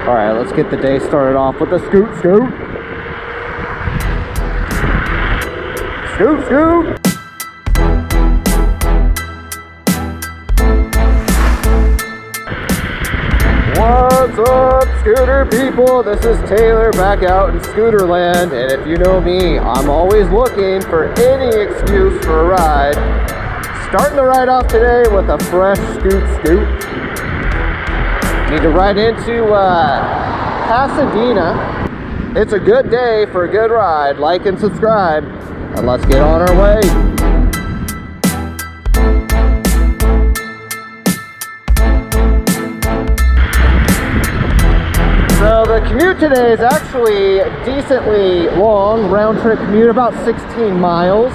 All right, let's get the day started off with a scoot. Scoot. What's up, scooter people? This is Taylor back out in scooter land, and if you know me, I'm always looking for any excuse for a ride. Starting the ride off today with a fresh scoot. Need to ride into Pasadena. It's a good day for a good ride. Like and subscribe, and let's get on our way. So the commute today is actually decently long, round trip commute, about 16 miles.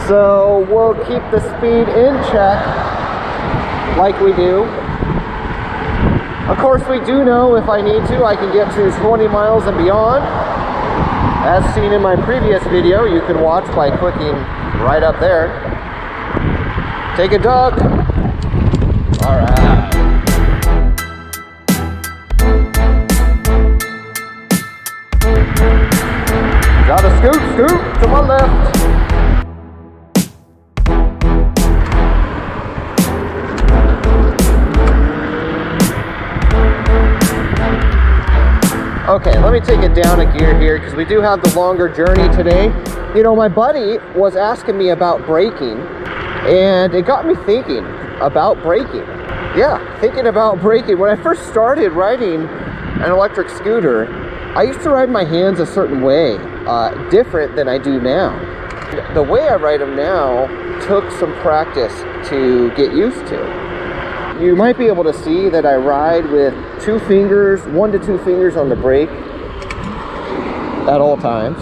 So we'll keep the speed in check like we do. Of course, we do know if I need to, I can get to 20 miles and beyond. As seen in my previous video, you can watch by clicking right up there. Take a duck. All right. Got a scoot to my left. Okay, let me take it down a gear here because we do have the longer journey today. You know, my buddy was asking me about braking, and it got me thinking about braking. Yeah, thinking about braking. When I first started riding an electric scooter, I used to ride my hands a certain way, different than I do now. The way I ride them now took some practice to get used to. You might be able to see that I ride with 1 to 2 fingers on the brake at all times.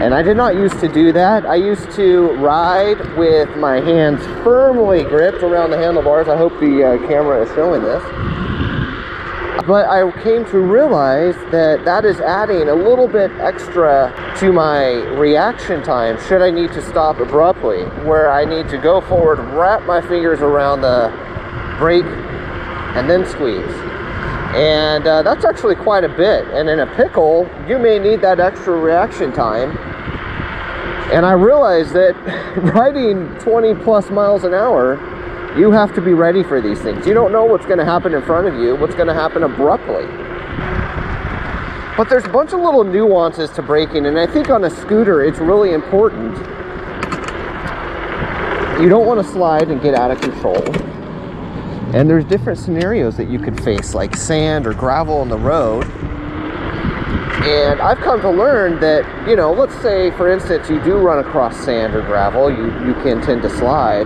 And I did not used to do that. I used to ride with my hands firmly gripped around the handlebars. I hope the camera is showing this. But I came to realize that that is adding a little bit extra to my reaction time should I need to stop abruptly, where I need to go forward, wrap my fingers around the brake, and then squeeze. And that's actually quite a bit. And in a pickle, you may need that extra reaction time. And I realized that riding 20 plus miles an hour, you have to be ready for these things. You don't know what's going to happen in front of you, what's going to happen abruptly. But there's a bunch of little nuances to braking, and I think on a scooter it's really important. You don't want to slide and get out of control. And there's different scenarios that you could face, like sand or gravel on the road. And I've come to learn that, you know, let's say, for instance, you do run across sand or gravel, you can tend to slide.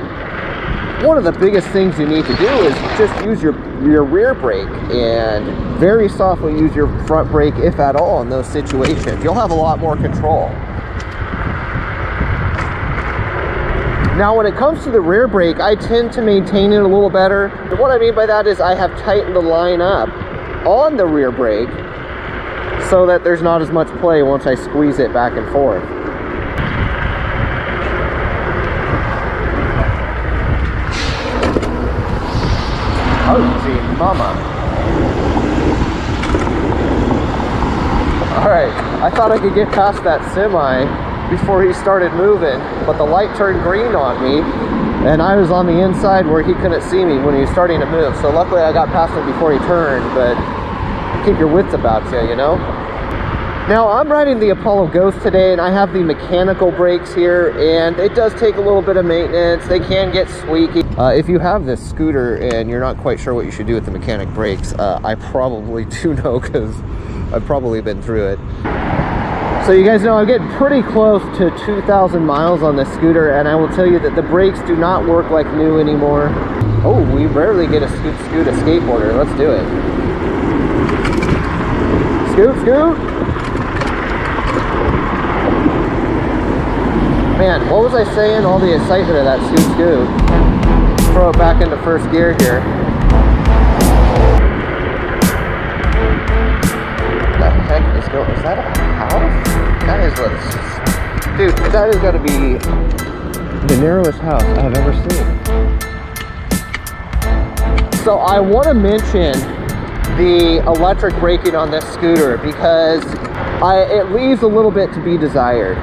One of the biggest things you need to do is just use your rear brake and very softly use your front brake, if at all, in those situations. You'll have a lot more control. Now, when it comes to the rear brake, I tend to maintain it a little better. And what I mean by that is I have tightened the line up on the rear brake so that there's not as much play once I squeeze it back and forth. Oh, gee, mama. Alright, I thought I could get past that semi before he started moving, but the light turned green on me, and I was on the inside where he couldn't see me when he was starting to move. So luckily I got past him before he turned, but keep your wits about you, you know? Now, I'm riding the Apollo Ghost today, and I have the mechanical brakes here, and it does take a little bit of maintenance. They can get squeaky. If you have this scooter and you're not quite sure what you should do with the mechanic brakes, I probably do know because I've probably been through it. So you guys know I'm getting pretty close to 2,000 miles on this scooter, and I will tell you that the brakes do not work like new anymore. Oh, we rarely get a scoot a skateboarder. Let's do it. Scoot. Man, what was I saying? All the excitement of that scoot. Throw it back into first gear here. What the heck is going? Is that a house? That is what. Dude, that has got to be the narrowest house I have ever seen. So I want to mention the electric braking on this scooter because it leaves a little bit to be desired.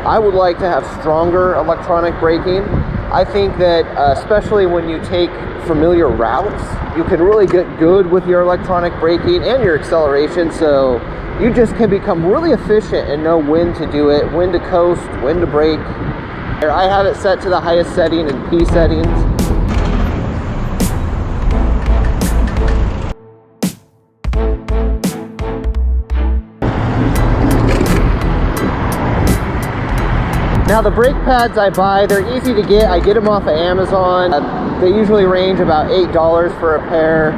I would like to have stronger electronic braking. I think that especially when you take familiar routes, you can really get good with your electronic braking and your acceleration, so you just can become really efficient and know when to do it, when to coast, when to brake. I have it set to the highest setting in P settings. Now the brake pads I buy, they're easy to get. I get them off of Amazon. They usually range about $8 for a pair.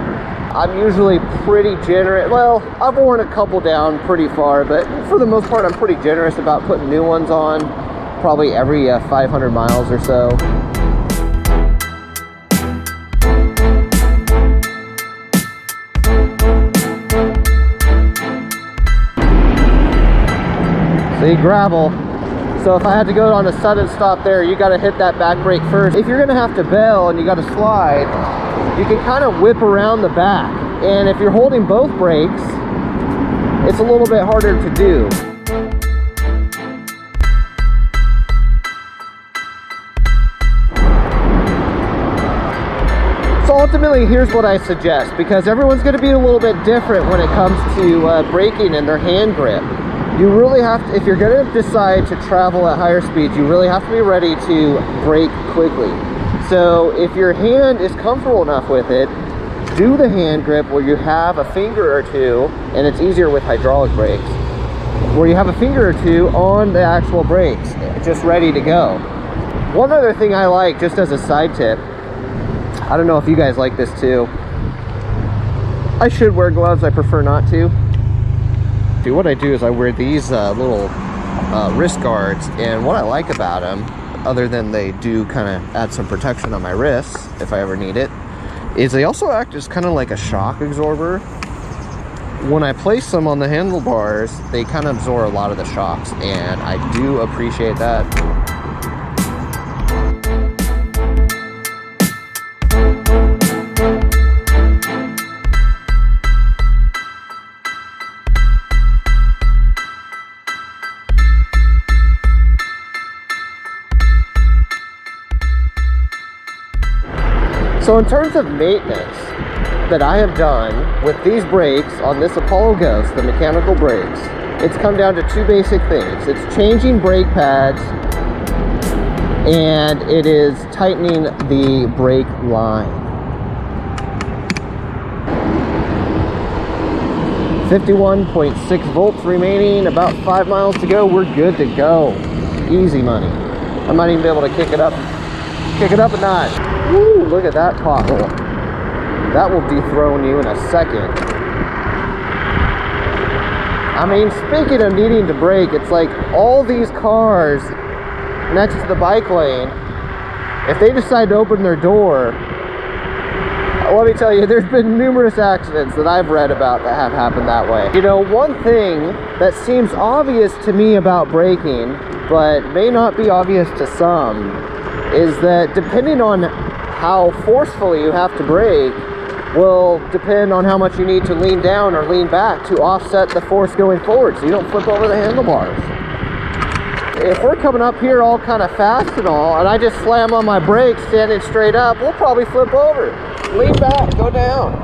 I'm usually pretty generous. Well, I've worn a couple down pretty far, but for the most part, I'm pretty generous about putting new ones on, probably every 500 miles or so. See, gravel. So if I had to go on a sudden stop there, you got to hit that back brake first. If you're going to have to bail and you got to slide, you can kind of whip around the back. And if you're holding both brakes, it's a little bit harder to do. So ultimately, here's what I suggest, because everyone's going to be a little bit different when it comes to braking and their hand grip. You really have to, if you're going to decide to travel at higher speeds, you really have to be ready to brake quickly. So if your hand is comfortable enough with it, do the hand grip where you have a finger or two, and it's easier with hydraulic brakes, where you have a finger or two on the actual brakes, just ready to go. One other thing I like, just as a side tip, I don't know if you guys like this too. I should wear gloves, I prefer not to. What I do is I wear these little wrist guards, and what I like about them, other than they do kind of add some protection on my wrists if I ever need it, is they also act as kind of like a shock absorber. When I place them on the handlebars, they kind of absorb a lot of the shocks, and I do appreciate that. So in terms of maintenance that I have done with these brakes on this Apollo Ghost, the mechanical brakes, it's come down to two basic things. It's changing brake pads, and it is tightening the brake line. 51.6 volts remaining, about 5 miles to go. We're good to go. Easy money. I might even be able to kick it up a notch. Woo, look at that pothole. That will dethrone you in a second. I mean, speaking of needing to brake, it's like all these cars next to the bike lane, if they decide to open their door, let me tell you, there's been numerous accidents that I've read about that have happened that way. You know, one thing that seems obvious to me about braking, but may not be obvious to some, is that depending on how forcefully you have to brake will depend on how much you need to lean down or lean back to offset the force going forward so you don't flip over the handlebars. If we're coming up here all kind of fast and all, and I just slam on my brakes standing straight up, we'll probably flip over. Lean back, go down.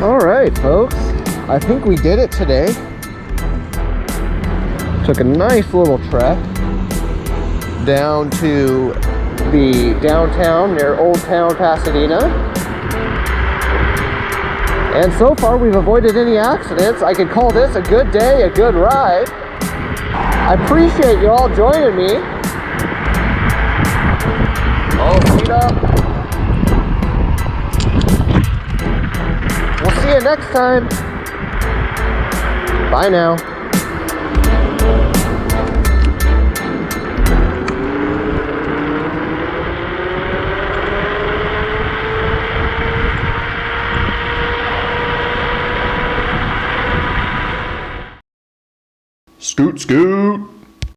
All right, folks. I think we did it today. Took a nice little trek down to the downtown near Old Town, Pasadena. And so far we've avoided any accidents. I could call this a good day, a good ride. I appreciate you all joining me. Oh, feet up. We'll see you next time. Bye now. Scoot, scoot.